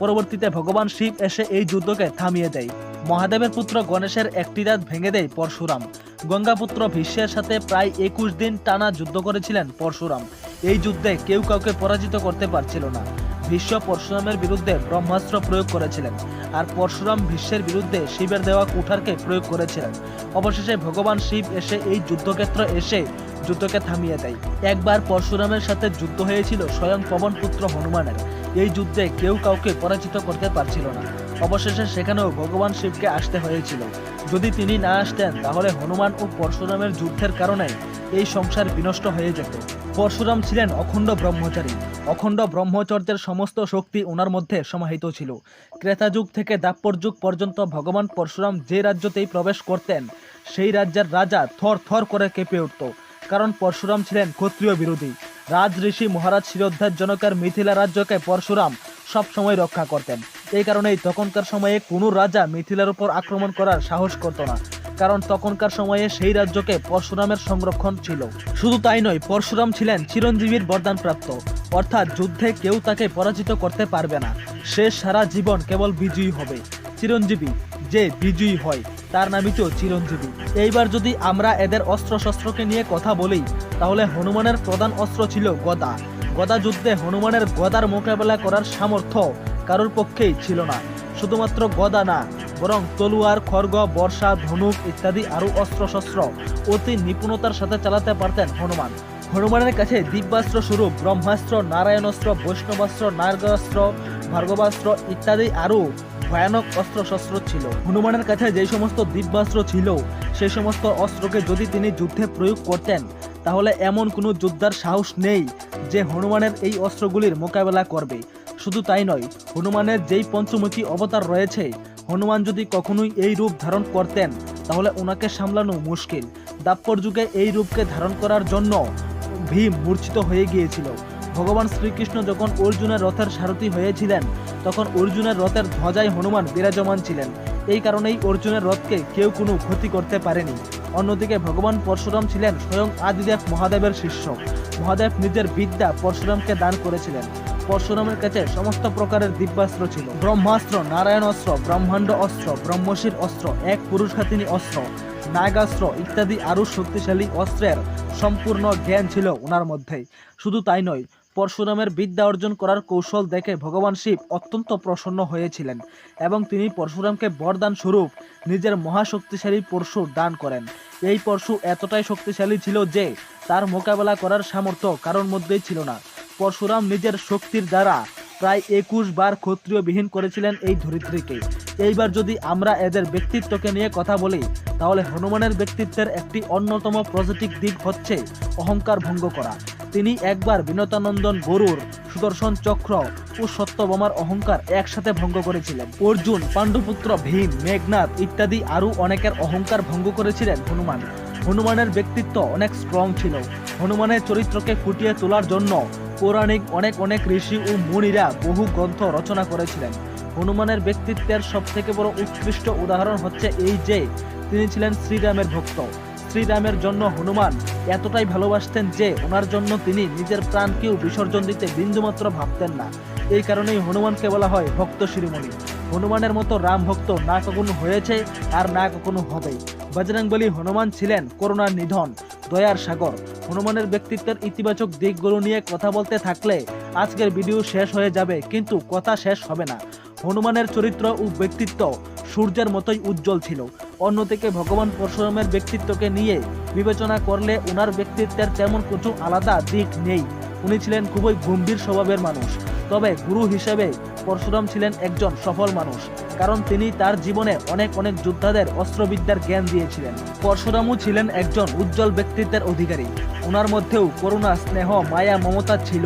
পরবর্তীতে ভগবান শিব এসে এই যুদ্ধকে থামিয়ে দেয়। মহাদেবের পুত্র গণেশের একটি দাঁত ভেঙে দেয় পরশুরাম। গঙ্গাপুত্র ভীষ্মের সাথে প্রায় 21 দিন টানা যুদ্ধ করেছিলেন পরশুরাম। এই যুদ্ধে কেউ কাউকে পরাজিত করতে পারছিল না। ভীষ্ম পরশুরামের বিরুদ্ধে ব্রহ্মাস্ত্র প্রয়োগ করেছিলেন, আর পরশুরাম ভীষ্মের বিরুদ্ধে শিবের দেওয়া কুঠারকে প্রয়োগ করেছিলেন। অবশেষে ভগবান শিব এসে এই যুদ্ধক্ষেত্র এসে যুদ্ধকে থামিয়ে দেয়। একবার পরশুরামের সাথে যুদ্ধ হয়েছিল স্বয়ং পবন পুত্র হনুমানের। এই যুদ্ধে কেউ কাউকে পরাজিত করতে পারছিল না। অবশেষে সেখানেও ভগবান শিবকে আসতে হয়েছিল। যদি তিনি না আসতেন তাহলে হনুমান ও পরশুরামের যুদ্ধের কারণে এই সংসার বিনষ্ট হয়ে যেত। পরশুরাম ছিলেন অখণ্ড ব্রহ্মচারী। অখণ্ড ব্রহ্মচর্যের সমস্ত শক্তি ওনার মধ্যে সমাহিত ছিল। ত্রেতা যুগ থেকে দ্বাপর যুগ পর্যন্ত ভগবান পরশুরাম যে রাজ্যতেই প্রবেশ করতেন সেই রাজ্যের রাজা থর থর করে কেঁপে উঠত, কারণ পরশুরাম ছিলেন ক্ষত্রিয় বিরোধী। রাজ ঋষি মহারাজ শিরোদ্ধার জনকের মিথিলা রাজ্যকে পরশুরাম সব সময় রক্ষা করতেন। এই কারণেই তখনকার সময়ে কোনো রাজা মিথিলার উপর আক্রমণ করার সাহস করত না, কারণ তখনকার সময়ে সেই রাজ্যকে পরশুরামের সংরক্ষণ ছিল। শুধু তাই নয়, পরশুরাম ছিলেন চিরঞ্জীবীর বরদানপ্রাপ্ত, অর্থাৎ যুদ্ধে কেউ তাকে পরাজিত করতে পারবে না। সে সারা জীবন কেবল বিজয়ী হবে। চিরঞ্জীবী যে বিজয়ী হয় তার নামই তো চিরঞ্জীবী। এইবার যদি আমরা এদের অস্ত্র শস্ত্রকে নিয়ে কথা বলি, তাহলে হনুমানের প্রধান অস্ত্র ছিল গদা। গদা যুদ্ধে হনুমানের গদার মোকাবেলা করার সামর্থ্য কারোর পক্ষেই ছিল না। শুধুমাত্র গদা না, বরং তলোয়ার, খড়গ, বর্ষা, ধনুক ইত্যাদি আরও অস্ত্রশস্ত্র অতি নিপুণতার সাথে চালাতে পারতেন হনুমান। হনুমানের কাছে দিব্যাস্ত্র স্বরূপ ব্রহ্মাস্ত্র, নারায়ণাস্ত্র, বৈষ্ণবাস্ত্র, নার্গাস্ত্র, ভার্গবাস্ত্র ইত্যাদি আরও ভয়ানক অস্ত্রশস্ত্র ছিল। হনুমানের কাছে যে সমস্ত দিব্যাস্ত্র ছিল সেই সমস্ত অস্ত্রকে যদি তিনি যুদ্ধে প্রয়োগ করতেন, তাহলে এমন কোনো যোদ্ধার সাহস নেই যে হনুমানের এই অস্ত্রগুলির মোকাবেলা করবে। শুধু তাই নয়, হনুমানের যেই পঞ্চমুখী অবতার রয়েছে, হনুমান যদি কখনোই এই রূপ ধারণ করতেন তাহলে ওনাকে সামলানো মুশকিল। দ্বাপর যুগে এই রূপকে ধারণ করার জন্য ভীম মূর্ছিত হয়ে গিয়েছিল। ভগবান শ্রীকৃষ্ণ যখন অর্জুনের রথের সারথি হয়েছিলেন, তখন অর্জুনের রথের ধ্বজায় হনুমান বিরাজমান ছিলেন। এই কারণেই অর্জুনের রথকে কেউ কোনো ক্ষতি করতে পারেনি। অন্যদিকে ভগবান পরশুরাম ছিলেন স্বয়ং আদিদেব মহাদেবের শিষ্য। মহাদেব নিজের বিদ্যা পরশুরামকে দান করেছিলেন। পরশুরামের কাছে সমস্ত প্রকারের দিব্যাস্ত্র ছিল। ব্রহ্মাস্ত্র, নারায়ণ অস্ত্র, ব্রহ্মাণ্ড অস্ত্র, ব্রহ্মশির অস্ত্র, এক পুরুষঘাতিনী অস্ত্র, নাগাস্ত্র ইত্যাদি আরও শক্তিশালী অস্ত্রের সম্পূর্ণ জ্ঞান ছিল ওনার মধ্যে। শুধু তাই নয়, পরশুরামের বিদ্যা অর্জন করার কৌশল দেখে ভগবান শিব অত্যন্ত প্রসন্ন হয়েছিলেন এবং তিনি পরশুরামকে বরদান স্বরূপ নিজের মহাশক্তিশালী পরশু দান করেন। এই পরশু এতটাই শক্তিশালী ছিল যে তার মোকাবেলা করার সামর্থ্য কারোর মধ্যেই ছিল না। পরশুরাম নিজের শক্তির দ্বারা প্রায় 21 বার ক্ষত্রিয়বিহীন করেছিলেন এই ধরিত্রীকে। এইবার যদি আমরা এদের ব্যক্তিত্বকে নিয়ে কথা বলি, তাহলে হনুমানের ব্যক্তিত্বের একটি অন্যতম পজিটিভ দিক হচ্ছে অহংকার ভঙ্গ করা। তিনি একবার বিনতানন্দন গরুর, সুদর্শন চক্র ও সত্যভামার অহংকার একসাথে ভঙ্গ করেছিলেন। অর্জুন, পাণ্ডুপুত্র ভীম, মেঘনাদ ইত্যাদি আরও অনেকের অহংকার ভঙ্গ করেছিলেন হনুমান। হনুমানের ব্যক্তিত্ব অনেক স্ট্রং ছিল। হনুমানের চরিত্রকে ফুটিয়ে তোলার জন্য পৌরাণিক অনেক ঋষি ও মুনিরা বহু গ্রন্থ রচনা করেছিলেন। হনুমানের ব্যক্তিত্বের সবথেকে বড় উৎকৃষ্ট উদাহরণ হচ্ছে এই যে তিনি ছিলেন শ্রীরামের ভক্ত। শ্রীরামের জন্য হনুমান এতটাই ভালোবাসতেন যে ওনার জন্য তিনি নিজের প্রাণকেও বিসর্জন দিতে বিন্দুমাত্র ভাবতেন না। এই কারণেই হনুমানকে বলা হয় ভক্ত শিরোমণি। হনুমানের মতো রাম ভক্ত না কখনো হয়েছে আর না কখনো হবে। বজরংবলী হনুমান ছিলেন করুণার নিধন, দয়ার সাগর। হনুমানের ব্যক্তিত্বের ইতিবাচক দিকগুলো নিয়ে কথা বলতে থাকলে আজকের ভিডিও শেষ হয়ে যাবে, কিন্তু কথা শেষ হবে না। হনুমানের চরিত্র ও ব্যক্তিত্ব সূর্যের মতোই উজ্জ্বল ছিল। অন্যদিকে ভগবান পরশুরামের ব্যক্তিত্বকে নিয়ে বিবেচনা করলে ওনার ব্যক্তিত্বের তেমন কিছু আলাদা দিক নেই। উনি ছিলেন খুবই গম্ভীর স্বভাবের মানুষ। তবে গুরু হিসেবে পরশুরাম ছিলেন একজন সফল মানুষ, কারণ তিনি তার জীবনে অনেক যোদ্ধাদের অস্ত্রবিদ্যার জ্ঞান দিয়েছিলেন। পরশুরামও ছিলেন একজন উজ্জ্বল ব্যক্তিত্বের অধিকারী। ওনার মধ্যেও করুণা, স্নেহ, মায়া, মমতা ছিল,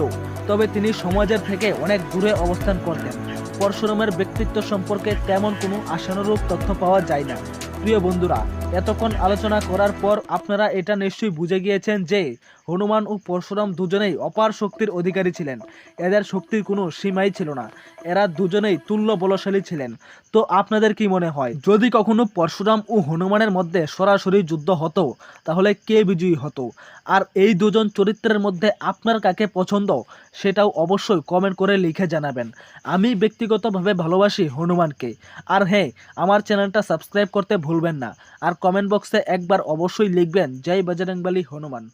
তবে তিনি সমাজের থেকে অনেক দূরে অবস্থান করতেন। পরশুরামের ব্যক্তিত্ব সম্পর্কে তেমন কোনো আশানুরূপ তথ্য পাওয়া যায় না। প্রিয় বন্ধুরা, এতক্ষণ আলোচনা করার পর আপনারা এটা নিশ্চয়ই বুঝে গিয়েছেন যে হনুমান ও পরশুরাম দুজনেই অপার শক্তির অধিকারী ছিলেন। এদের শক্তির কোনো সীমাই ছিল না। এরা দুজনেই তুল্য বলশালী ছিলেন। তো আপনাদের কি মনে হয়, যদি কখনো পরশুরাম ও হনুমানের মধ্যে সরাসরি যুদ্ধ হতো তাহলে কে বিজয়ী হতো? আর এই দুজন চরিত্রের মধ্যে আপনার কাকে পছন্দ সেটাও অবশ্যই কমেন্ট করে লিখে জানাবেন। আমি ব্যক্তিগতভাবে ভালোবাসি হনুমানকে। আর হ্যাঁ, আমার চ্যানেলটা সাবস্ক্রাইব করতে ভুলবেন না। আর কমেন্ট বক্সে একবার অবশ্যই লিখবেন জয় বজরংবলী হনুমান।